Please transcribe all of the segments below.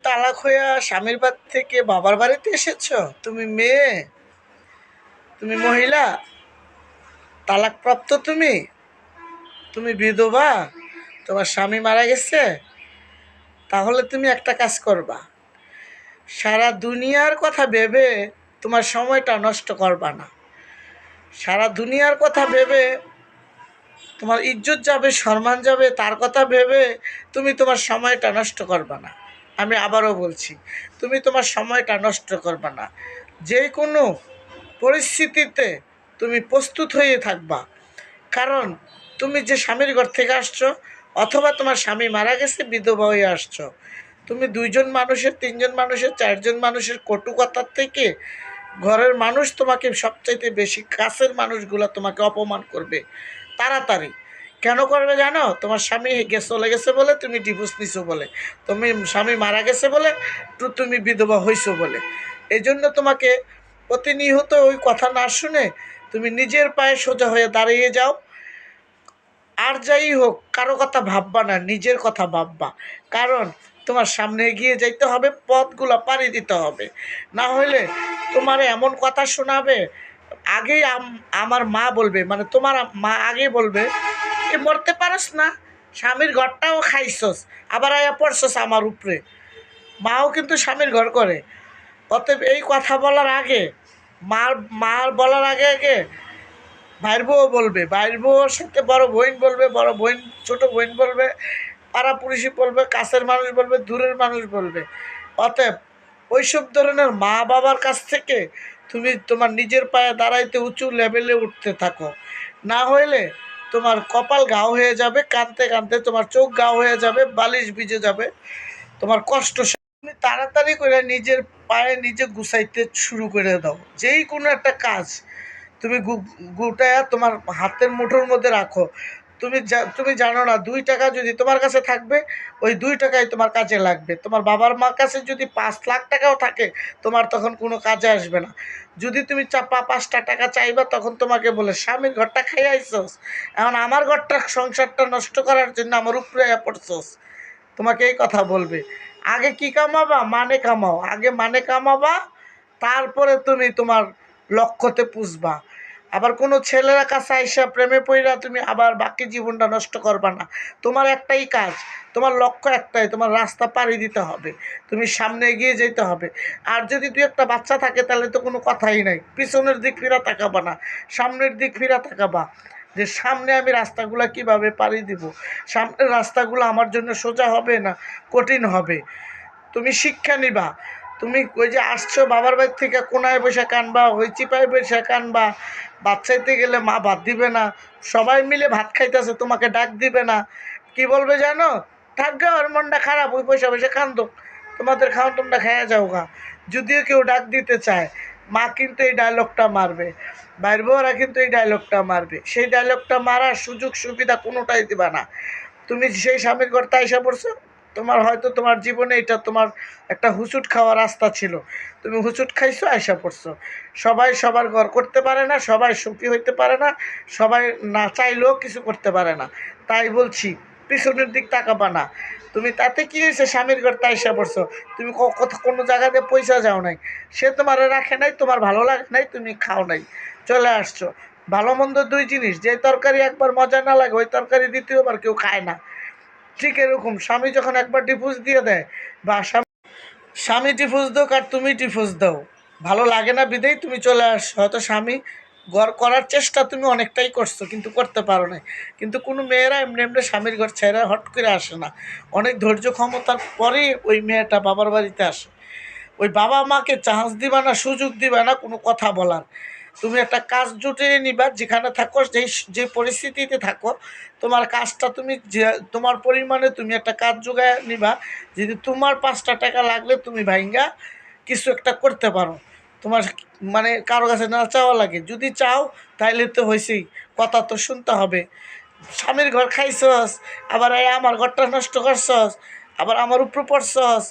তালাক হইয়া স্বামীর বাড়ি থেকে বাবার বাড়িতে এসেছো? তুমি মেয়ে, তুমি মহিলা, তালাকপ্রাপ্ত, তুমি তুমি বিধবা, তোমার স্বামী মারা গেছে। তাহলে তুমি একটা কাজ করবা, সারা দুনিয়ার কথা ভেবে তোমার সময়টা নষ্ট করবা না। সারা দুনিয়ার কথা ভেবে তোমার ইজ্জত যাবে, সম্মান যাবে, তার কথা ভেবে তুমি তোমার সময়টা নষ্ট করবা না। আমি আবারও বলছি, তুমি তোমার সময়টা নষ্ট করবা না। যে কোনো পরিস্থিতিতে তুমি প্রস্তুত হয়ে থাকবা। কারণ তুমি যে স্বামীর ঘর থেকে আসছো, অথবা তোমার স্বামী মারা গেছে, বিধবা হয়ে আসছো, তুমি দুইজন মানুষের, তিনজন মানুষের, চারজন মানুষের কটু কথার থেকে ঘরের মানুষ তোমাকে সবচাইতে বেশি, কাছের মানুষগুলো তোমাকে অপমান করবে তাড়াতাড়ি। কেন করবে জানো? তোমার স্বামী চলে গেছে বলে, তুমি ডিভোর্স নিছো বলে, তুমি স্বামী মারা গেছে বলে, তুমি বিধবা হইছো বলে। এই জন্য তোমাকে প্রতিনিয়ত ওই কথা না শুনে তুমি নিজের পায়ে সোজা হয়ে দাঁড়িয়ে যাও। আর যাই হোক, কারো কথা ভাববা না, নিজের কথা ভাববা। কারণ তোমার সামনে এগিয়ে যাইতে হবে, পথগুলো পাড়ি দিতে হবে। না হলে তোমার এমন কথা শোনাবে, আগেই আমার মা বলবে, মানে তোমার মা আগে বলবে, এ মরতে পারস না, স্বামীর ঘরটাও খাইছস, আবার আয়া পড়ছস আমার উপরে। মাও কিন্তু স্বামীর ঘর করে। অতএব এই কথা বলার আগে, মার বলার আগে আগে ভাইয়ের বউ বলবে, ভাইয়ের বউর সাথে বড় বোন বলবে, বড় বোন ছোট বোন বলবে, পাড়াপড়শি বলবে, কাছের মানুষ বলবে, দূরের মানুষ বলবে। অতএব ওইসব ধরনের মা বাবার কাছ থেকে তুমি তোমার নিজের পায়ে দাঁড়াইতে উঁচু লেভেলে উঠতে থাকো। না হইলে তোমার কপাল ঘাও হয়ে যাবে, কাঁদতে কাঁদতে তোমার চোখ ঘাও হয়ে যাবে, বালিশ ভিজে যাবে, তোমার কষ্ট। তুমি তাড়াতাড়ি করে নিজের পায়ে নিজে গুছাইতে শুরু করে দাও। যেই কোনো একটা কাজ তুমি গুটায়া তোমার হাতের মুঠোর মধ্যে রাখো। তুমি জানো না, 2 টাকা যদি তোমার কাছে থাকবে, ওই 2 টাকাই তোমার কাজে লাগবে। তোমার বাবার মার কাছে যদি 5 লাখ টাকাও থাকে, তোমার তখন কোনো কাজে আসবে না। যদি তুমি 5টা টাকা চাইবা, তখন তোমাকে বলে, স্বামীর ঘরটা খাইয়া আইসস, এখন আমার ঘরটা, সংসারটা নষ্ট করার জন্য আমার উপরে পড়ছস। তোমাকে এই কথা বলবে। আগে কি কামাবা? মানে কামাও, আগে মানে কামাবা, তারপরে তুমি তোমার লক্ষ্যতে পুষবা। আবার কোনো ছেলেরা কাছে আইসা প্রেমে পড়া তুমি আবার বাকি জীবনটা নষ্ট করবা না। তোমার একটাই কাজ, তোমার লক্ষ্য একটাই, তোমার রাস্তা পাড়ি দিতে হবে, তুমি সামনে এগিয়ে যেতে হবে। আর যদি তুই একটা বাচ্চা থাকে, তাহলে তো কোনো কথাই নাই, পিছনের দিক ফিরা তাকাবা না, সামনের দিক ফিরা তাকাবা, যে সামনে আমি রাস্তাগুলো কিভাবে পাড়ি দিব, সামনের রাস্তাগুলো আমার জন্য সোজা হবে না কঠিন হবে। তুমি শিক্ষা নিবা। তুমি ওই যে আসছো বাবার বাড়ি থেকে, কোনায় বসে কানবা, ওই চিপায় বসে কানবা, ভাত চাইতে গেলে মা ভাত দিবে না, সবাই মিলে ভাত খাইতেছে, তোমাকে ডাক দিবে না। কি বলবে জানো? থাকবে, ওর মনটা খারাপ, ওই পয়সা পয়সা কান্দো, তোমাদের খাওয়া তোমরা খাইয়া যাও গা। যদিও কেউ ডাক দিতে চায়, মা কিন্তু এই ডায়লগটা মারবে, বাইর বউরা কিন্তু এই ডায়লগটা মারবে। সেই ডায়লগটা মারার সুযোগ সুবিধা কোনোটাই দিবা না। তুমি সেই স্বামীর ঘরটা এসে পড়ছো, তোমার হয়তো তোমার জীবনে এটা তোমার একটা হুচুট খাওয়ার রাস্তা ছিল, তুমি হুচুট খাইছো, আইসা পড়ছো। সবাই সবার ঘর করতে পারে না, সবাই সুখী হইতে পারে না, সবাই না চাইলেও কিছু করতে পারে না। তাই বলছি, পিছনের দিক তাকাবা না। তুমি তাতে কি হয়েছে, স্বামীর ঘর তাই এসে পড়ছো, তুমি কোনো জায়গাতে পয়সা যাও নাই, সে তোমার রাখে নাই, তোমার ভালো লাগে নাই, তুমি খাও নাই, চলে আসছো। ভালো মন্দ দুই জিনিস, যে তরকারি একবার মজা না লাগে, ওই তরকারি দ্বিতীয়বার কেউ খায় না। ঠিক এরকম, স্বামী যখন একবার ডিভোর্স দিয়ে দেয়, বা স্বামী ডিভোর্স দাও আর তুমি ডিভোর্স দাও, ভালো লাগে না বিদেই তুমি চলে আসছো। হয়তো স্বামী ঘর করার চেষ্টা তুমি অনেকটাই করছো, কিন্তু করতে পারো না। কিন্তু কোনো মেয়েরা এমনি এমনি স্বামীর ঘর ছেড়ে হট করে আসে না, অনেক ধৈর্য ক্ষমতার পরেই ওই মেয়েটা বাবার বাড়িতে আসে। ওই বাবা মাকে চান্স দিবা না, সুযোগ দিবা না কোনো কথা বলার। তুমি একটা কাজ জুটিয়ে নিবা, যেখানে থাকো, যে পরিস্থিতিতে থাকো, তোমার কাজটা তুমি যে তোমার পরিমাণে তুমি একটা কাজ জোগায় নিবা। যদি তোমার 5টা টাকা লাগলে তুমি ভাইঙ্গা কিছু একটা করতে পারো, তোমার মানে কারো কাছে না চাওয়া লাগে। যদি চাও তাইলে তো হয়েছেই, কথা তো শুনতে হবে। স্বামীর ঘর খাইছস, আবার এই আমার ঘরটা নষ্ট করছস, আবার আমার উপর পড়ছস,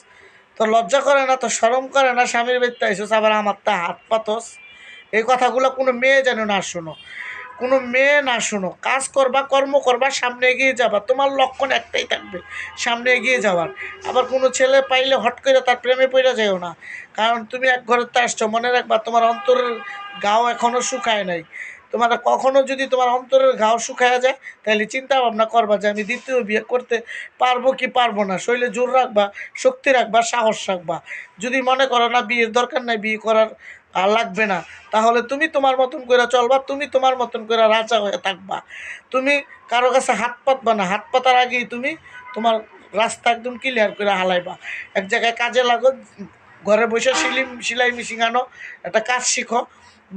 তো লজ্জা করে না, তো শরম করে না? স্বামীর বাড়িতে আইসস, আবার আমার তা হাত পাতস। এই কথাগুলো কোনো মেয়ে যেন না শোনো। কোনো মেয়ে না শোনো, কাজ করবা, কর্ম করবা, সামনে এগিয়ে যাবা, তোমার লক্ষণ একটাই থাকবে, সামনে এগিয়ে যাওয়ার। আবার কোনো ছেলে পাইলে হট করে তার প্রেমে পড়ে যাও না, কারণ তুমি এক ঘরের তো আসছো, মনে রাখবা তোমার অন্তরের গাও এখনও শুকায় নাই। তোমার কখনো যদি তোমার অন্তরের ঘাও শুকায়া যায়, তাহলে চিন্তা ভাবনা করবা যে আমি দ্বিতীয় বিয়ে করতে পারবো কি পারবো না। শরীরে জোর রাখবা, শক্তি রাখবা, সাহস রাখবা। যদি মনে করো না বিয়ের দরকার নাই, বিয়ে করার আর লাগবে না, তাহলে তুমি তোমার মতন করে চলবা, তুমি তোমার মতন করে রাজা হয়ে থাকবা। তুমি কারো কাছে হাত পাতবা না, হাত পাতার আগেই তুমি তোমার রাস্তা একদম ক্লিয়ার করে হালাইবা। এক জায়গায় কাজে লাগো, ঘরে বসে সেলাই মেশিন আনো, একটা কাজ শিখো,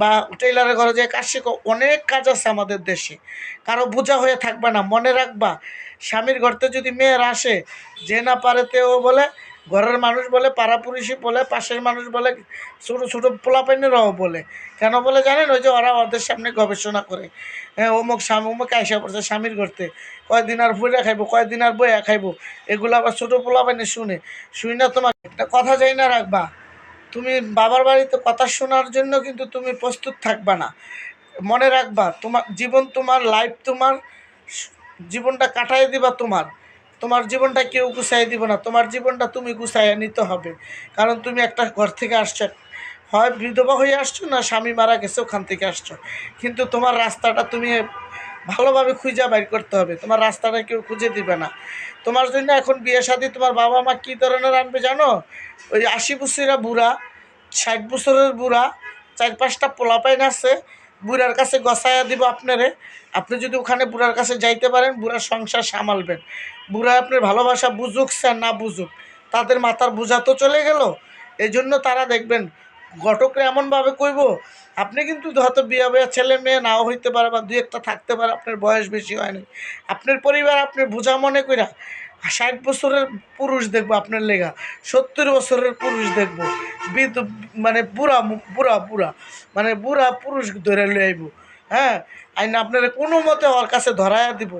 বা টেইলারের ঘরে যে কাজ শিখো। অনেক কাজ আছে আমাদের দেশে, কারো বোঝা হয়ে থাকবে না। মনে রাখবা, স্বামীর ঘরতে যদি মেয়ের আসে, যে না পারে তেও বলে, ঘরের মানুষ বলে, পাড়াপুরুষি বলে, পাশের মানুষ বলে, ছোটো ছোটো পোলাপাইনেরাও বলে। কেন বলে জানেন? ওই যে ওরা ওদের সামনে গবেষণা করে, হ্যাঁ অমুক স্বামী অমুক আইসা পড়ছে স্বামীর ঘরতে, কয়দিন আর বইয়া খাইবো, কয়দিন আর বইয়া খাইবো, এগুলো আবার ছোটো পোলাপাইনে শুনি না। তোমার একটা কথা যাই না রাখবা, তুমি বাবার বাড়িতে কথা শোনার জন্য কিন্তু তুমি প্রস্তুত থাকবা না। মনে রাখবা, তোমার জীবন, তোমার লাইফ, তোমার জীবনটা কাটাই দিবা তোমার, তোমার জীবনটা কেউ গুছাই দিব না, তোমার জীবনটা তুমি গুছাইয়া নিতে হবে। কারণ তুমি একটা ঘর থেকে আসছো, হয় বিধবা হয়ে আসছো, না স্বামী মারা গেছে ওখান থেকে আসছো, কিন্তু তোমার রাস্তাটা তুমি ভালোভাবে খুঁজে বাইর করতে হবে। তোমার রাস্তাটা কেউ খুঁজে দিবে না। তোমার জন্য এখন বিয়ে শাদী তোমার বাবা মা কী ধরনের আনবে জানো? ওই 80 বছরের বুড়া, 60 বছরের বুড়া, 4-5টা পোলাপাইন আছে, বুড়ার কাছে গছাইয়া দিব আপনারে। আপনি যদি ওখানে বুড়ার কাছে যাইতে পারেন, বুড়ার সংসার সামালবেন। বুড়া আপনার ভালোবাসা বুঝুক স্যার না বুঝুক, তাদের মাথার বোঝা তো চলে গেল। এই জন্য তারা দেখবেন ঘটকরা এমনভাবে কইব, আপনি কিন্তু হয়তো বিয়া বিয়া ছেলে মেয়ে নাও হইতে পারে, বা দুই একটা থাকতে পারে, আপনার বয়স বেশি হয়নি, আপনার পরিবার আপনি বোঝা মনে কইরা 60 বছরের পুরুষ দেখবো আপনার লেগা, 70 বছরের পুরুষ দেখবো, মানে বুড়া বুড়া বুড়া মানে বুড়া পুরুষ ধরে লই আইব। হ্যাঁ, আইন আপনার কোনো মতে ওর কাছে ধরাইয়া দিব।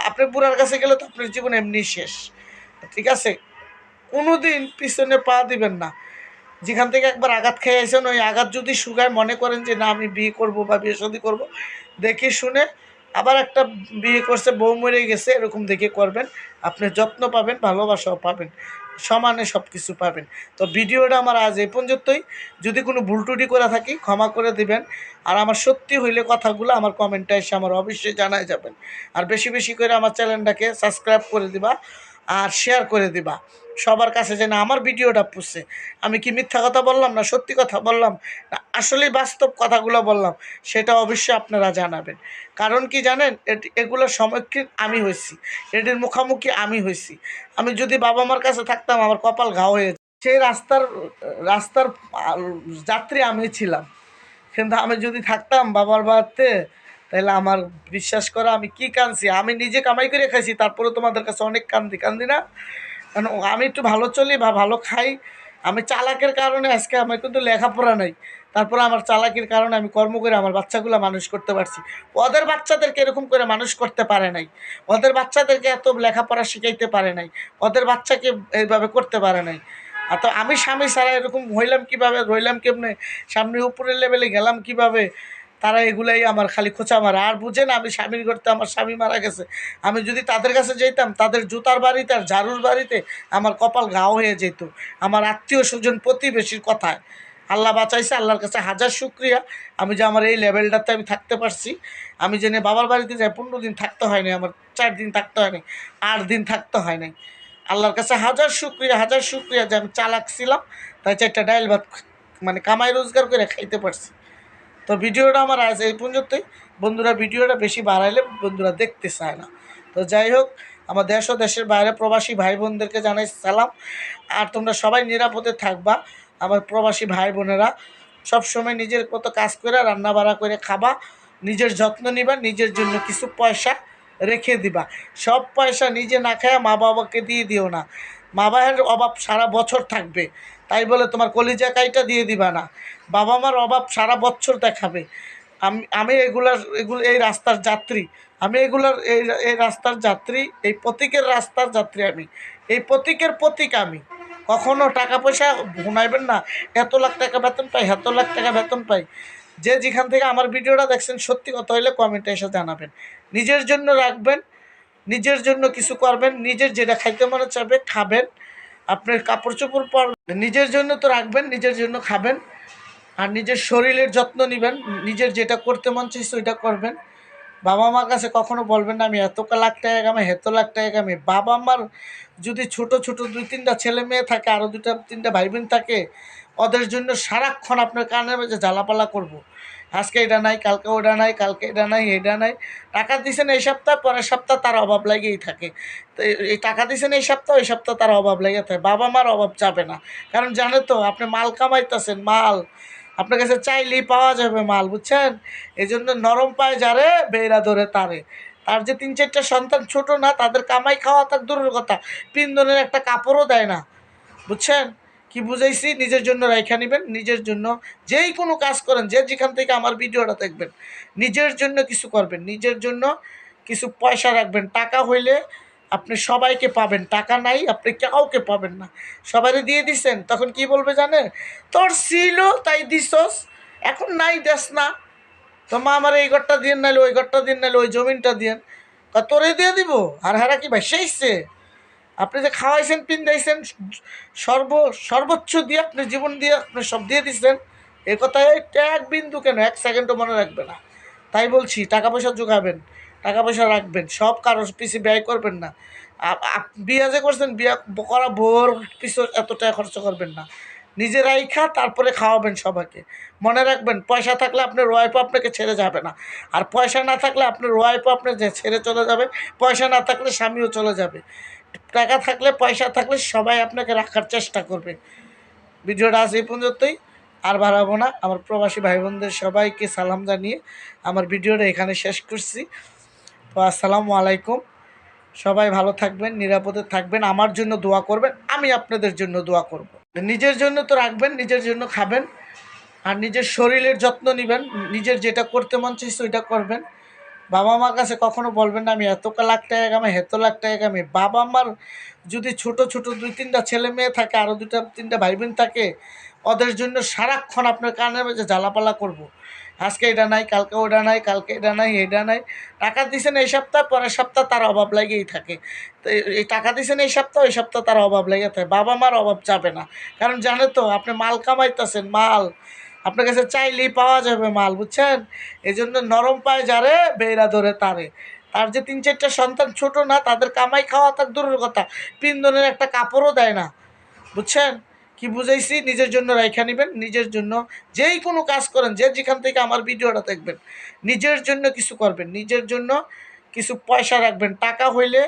আপনি বুড়ার কাছে গেলে তো আপনার জীবন এমনি শেষ। ঠিক আছে, কোনো দিন পিছনে পা দিবেন না। যেখান থেকে একবার আঘাত খেয়ে আসেন, ওই আঘাত যদি শুকায়, মনে করেন যে না আমি বিয়ে করব বা বিয়ে শাদী করবো, দেখে শুনে আবার একটা বিয়ে করছে বউ মরে গেছে এরকম দেখে করবেন। আপনি যত্ন পাবেন, ভালোবাসাও পাবেন, সমানে সব কিছু পাবেন। তো ভিডিওটা আমার আজ এই পর্যন্তই। যদি কোনো ভুল ত্রুটি করে থাকি ক্ষমা করে দিবেন। আর আমার সত্যি হইলে কথাগুলো আমার কমেন্টে এসে আমার অবশ্যই জানাই যাবেন। আর বেশি বেশি করে আমার চ্যানেলটাকে সাবস্ক্রাইব করে দিবা, আর শেয়ার করে দিবা সবার কাছে, যেন আমার ভিডিওটা পুষছে। আমি কি মিথ্যা কথা বললাম না সত্যি কথা বললাম, না আসলেই বাস্তব কথাগুলো বললাম, সেটা অবশ্যই আপনারা জানাবেন। কারণ কি জানেন, এগুলোর সম্মুখীন আমি হয়েছি, এটির মুখোমুখি আমি হয়েছি। আমি যদি বাবা মার কাছে থাকতাম, আমার কপাল ঘাও হয়ে যেত। সেই রাস্তার রাস্তার যাত্রী আমি ছিলাম, কিন্তু আমি যদি থাকতাম বাবার বাড়িতে, তাহলে আমার বিশ্বাস করো আমি কি কাঁদছি। আমি নিজে কামাই করে খাইছি, তারপরে তোমাদের কাছে অনেক কান্দি না। কারণ আমি একটু ভালো চলি বা ভালো খাই। আমি চালাকের কারণে আজকে আমার কিন্তু লেখাপড়া নাই, তারপরে আমার চালাকির কারণে আমি কর্ম করে আমার বাচ্চাগুলো মানুষ করতে পারছি। ওদের বাচ্চাদেরকে এরকম করে মানুষ করতে পারে নাই, ওদের বাচ্চাদেরকে এত লেখাপড়া শিখাইতে পারে নাই, ওদের বাচ্চাকে এইভাবে করতে পারে নাই। আর তো আমি স্বামী ছাড়া এরকম হইলাম কীভাবে, রইলাম কেমনে, সামনে উপরের লেভেলে গেলাম কিভাবে, তারা এগুলাই আমার খালি খোঁচা মারা। আর বুঝেন, আমি স্বামীর করতে, আমার স্বামী মারা গেছে, আমি যদি তাদের কাছে যেতাম, তাদের জুতার বাড়িতে আর ঝাড়ুর বাড়িতে আমার কপাল ঘাও হয়ে যেত। আমার আত্মীয় স্বজন প্রতিবেশীর কথায় আল্লাহ বাঁচাইছে, আল্লাহর কাছে হাজার শুক্রিয়া আমি যে আমার এই লেভেলটাতে আমি থাকতে পারছি। আমি জেনে বাবার বাড়িতে যাই 15 দিন থাকতে হয়নি, আমার 4 দিন থাকতে হয়নি, 8 দিন থাকতে হয় নাই। আল্লাহর কাছে হাজার শুক্রিয়া যে আমি চালাক ছিলাম, তাই 4টা ডাইল ভাত মানে কামাই রোজগার করে খাইতে পারছি। তো ভিডিওটা আমার আজ এই পর্যন্তই। বন্ধুরা ভিডিওটা বেশি বাড়াইলে বন্ধুরা দেখতে চায় না। তো যাই হোক, আমার দেশ ও দেশের বাইরে প্রবাসী ভাই বোনদেরকে জানাই সালাম। আর তোমরা সবাই নিরাপদে থাকবা। আমার প্রবাসী ভাই বোনেরা সবসময় নিজের মতো কাজ করে রান্না বাড়া করে খাবা, নিজের যত্ন নিবা, নিজের জন্য কিছু পয়সা রেখে দিবা। সব পয়সা নিজে না খায় মা বাবাকে দিয়ে দিও না। মা বাবার অভাব সারা বছর থাকবে, তাই বলে তোমার কলিজা কাইটা দিয়ে দিবা না। বাবা মার অভাব সারা বছর দেখাবে। আমি এগুলো এই রাস্তার যাত্রী, আমি এগুলার এই রাস্তার যাত্রী, এই প্রতীকের রাস্তার যাত্রী, আমি এই প্রতীকের প্রতীক। আমি কখনো টাকা পয়সা গুনাইবেন না, এত লাখ টাকা বেতন পাই, এত লাখ টাকা বেতন পাই, যে যেখান থেকে আমার ভিডিওটা দেখছেন সত্যি কথা হইলে কমেন্টে এসে জানাবেন। নিজের জন্য রাখবেন, নিজের জন্য কিছু করবেন, নিজের যেটা খাইতে মনে চাবে খাবেন, আপনার কাপড় চোপড় পরবেন, নিজের জন্য তো রাখবেন, নিজের জন্য খাবেন, আর নিজের শরীরের যত্ন নেবেন, নিজের যেটা করতে মন চাইছে ওইটা করবেন। বাবা মার কাছে কখনো বলবেন না আমি এত লাখ টাকা কামাই, এত লাখ টাকা কামাই। বাবা মার যদি ছোট ছোট 2-3টা ছেলে মেয়ে থাকে, আরও 2-3টা ভাই বোন থাকে, ওদের জন্য সারাক্ষণ আপনার কানের মাঝে জ্বালাপালা করবো, আজকে এটা নাই, কালকে ওটা নাই, কালকে এটা নাই, এটা নাই। টাকা দিয়েছেন এই সপ্তাহ, পরের সপ্তাহ তার অভাব লাগেই থাকে। তো এই টাকা দিয়েছেন এই সপ্তাহ, ওই সপ্তাহ তার অভাব লেগে থাকে। বাবা মার অভাব যাবে না, কারণ জানে তো আপনি মাল কামাইতেছেন, মাল আপনার কাছে চাইলেই পাওয়া যাবে মাল, বুঝছেন? এই জন্য নরম পায় যারে বেড়া ধরে তারে। তার যে 3-4টা সন্তান ছোট না, তাদের কামাই খাওয়া তার দূরের কথা, পিন্দনের একটা কাপড়ও দেয় না, বুঝছেন? কি বুঝাইছি? নিজের জন্য রাইখা নেবেন, নিজের জন্য যেই কোনো কাজ করেন, যে যেখান থেকে আমার ভিডিওটা দেখবেন, নিজের জন্য কিছু করবেন, নিজের জন্য কিছু পয়সা রাখবেন। টাকা হইলে আপনি সবাইকে পাবেন, টাকা নাই আপনি কাউকে পাবেন না। সবাইকে দিয়ে দিছেন, তখন কি বলবে জানেন? তোর ছিল তাই দিছস, এখন নাই দেস না। তো মা আমার এই ঘরটা দিয়ে নাইলে ওই ঘরটা দিয়ে নাইলে ওই জমিনটা দিয়ে তোরে দিয়ে দিব। আর হারা কি ভাই সেইছে? আপনি যে খাওয়াইছেন, পিন্দাইছেন, সর্বোচ্চ দিয়ে আপনি জীবন দিয়ে আপনি সব দিয়ে দিচ্ছেন, এ কথায় এক বিন্দু কেন 1 সেকেন্ডও মনে রাখবে না। তাই বলছি টাকা পয়সা জোগাবেন, টাকা পয়সা রাখবেন, সব কারোর পিছিয়ে ব্যয় করবেন না। বিয়া যে করছেন, বিয়া করা ভোর পিছু এত টাকা খরচ করবেন না। নিজেরাই তারপরে খাওয়াবেন সবাইকে। মনে রাখবেন, পয়সা থাকলে আপনার ওয়াইফও আপনাকে ছেড়ে যাবে না, আর পয়সা না থাকলে আপনার ওয়াইফও আপনার ছেড়ে চলে যাবে, পয়সা না থাকলে স্বামীও চলে যাবে। টাকা থাকলে, পয়সা থাকলে সবাই আপনাকে রাখার চেষ্টা করবে। ভিডিওটা আজ এই পর্যন্তই, আর বাড়াবো না। আমার প্রবাসী ভাই বোনদের সবাইকে সালাম জানিয়ে আমার ভিডিওটা এখানে শেষ করছি। তো আসসালামু আলাইকুম। সবাই ভালো থাকবেন, নিরাপদে থাকবেন, আমার জন্য দোয়া করবেন, আমি আপনাদের জন্য দোয়া করব। নিজের জন্য তো রাখবেন, নিজের জন্য খাবেন, আর নিজের শরীরের যত্ন নেবেন, নিজের যেটা করতে মন চাইছে ওইটা করবেন। বাবা মার কাছে কখনো বলবেন না আমি এত লাখ টাকা কামাই, এত লাখ টাকা কামাই। বাবা মার যদি ছোট ছোট 2-3টা ছেলে মেয়ে থাকে, আরও 2-3টা ভাই বোন থাকে, ওদের জন্য সারাক্ষণ আপনার কানের মাঝে জ্বালাপালা করবো, আজকে এটা নাই, কালকে ওটা নাই, কালকে এটা নাই, এটা নাই। টাকা দিয়েছেন এই সপ্তাহ, পরের সপ্তাহ তার অভাব লাগেই থাকে। তো এই টাকা দিয়েছেন এই সপ্তাহ, ওই সপ্তাহ তার অভাব লেগে থাকে। বাবা মার অভাব যাবে না, কারণ জানে তো আপনি মাল কামাইতেছেন, মাল আপনার কাছে চাইলেই পাওয়া যাবে মাল, বুঝছেন? এই জন্য নরম পায় যারে বেড়া ধরে তারে। তার যে 3-4টা সন্তান ছোট না, তাদের কামাই খাওয়া তার দূরের কথা, পিন্দনের একটা কাপড়ও দেয় না, বুঝছেন? কি বুঝাইছি? নিজের জন্য রাইখা নেবেন, নিজের জন্য যেই কোনো কাজ করেন, যে যেখান থেকে আমার ভিডিওটা দেখবেন, নিজের জন্য কিছু করবেন, নিজের জন্য কিছু পয়সা রাখবেন। টাকা হইলে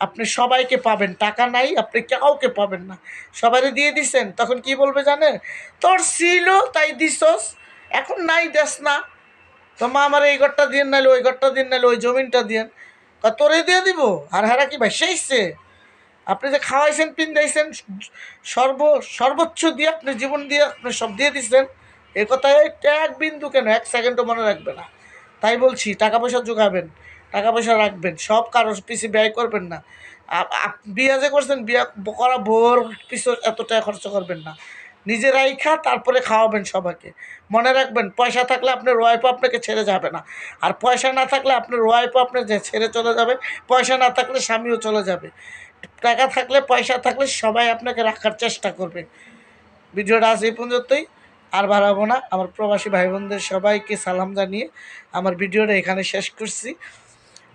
আপনি সবাইকে পাবেন, টাকা নাই আপনি কাউকে পাবেন না। সবাইকে দিয়ে দিচ্ছেন, তখন কি বলবে জানেন? তোর ছিল তাই দিছস, এখন নাই দেস না। তো মা আমার এই ঘরটা দিয়ে নাইলে ওই ঘরটা দিয়ে নাইলে ওই জমিনটা দিয়ে তোরে দিয়ে দিব। আর হারা কি ভাই সেইছে? আপনি যে খাওয়াইছেন, পিন্দাইছেন, সর্বোচ্চ দিয়ে আপনি জীবন দিয়ে আপনি সব দিয়ে দিচ্ছেন, এ কথায় এক বিন্দু কেন 1 সেকেন্ডও মনে রাখবে না। তাই বলছি টাকা পয়সা জোগাবেন, টাকা পয়সা রাখবেন, সব কারোর পিছিয়ে ব্যয় করবেন না। বিয়া যে করছেন, বিয়া করা ভোর পিছু এত টাকা খরচ করবেন না। নিজেরাই তারপরে খাওয়াবেন সবাইকে। মনে রাখবেন, পয়সা থাকলে আপনার ওয়াইফও আপনাকে ছেড়ে যাবে না, আর পয়সা না থাকলে আপনার ওয়াইফও আপনার ছেড়ে চলে যাবে, পয়সা না থাকলে স্বামীও চলে যাবে। টাকা থাকলে, পয়সা থাকলে সবাই আপনাকে রাখার চেষ্টা করবে। ভিডিওটা আজ এই পর্যন্তই, আর বাড়াবো না। আমার প্রবাসী ভাই বোনদের সবাইকে সালাম জানিয়ে আমার ভিডিওটা এখানে শেষ করছি।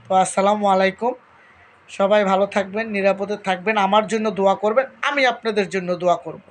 তো আসসালামু আলাইকুম। সবাই ভালো থাকবেন, নিরাপদে থাকবেন, আমার জন্য দোয়া করবেন, আমি আপনাদের জন্য দোয়া করব।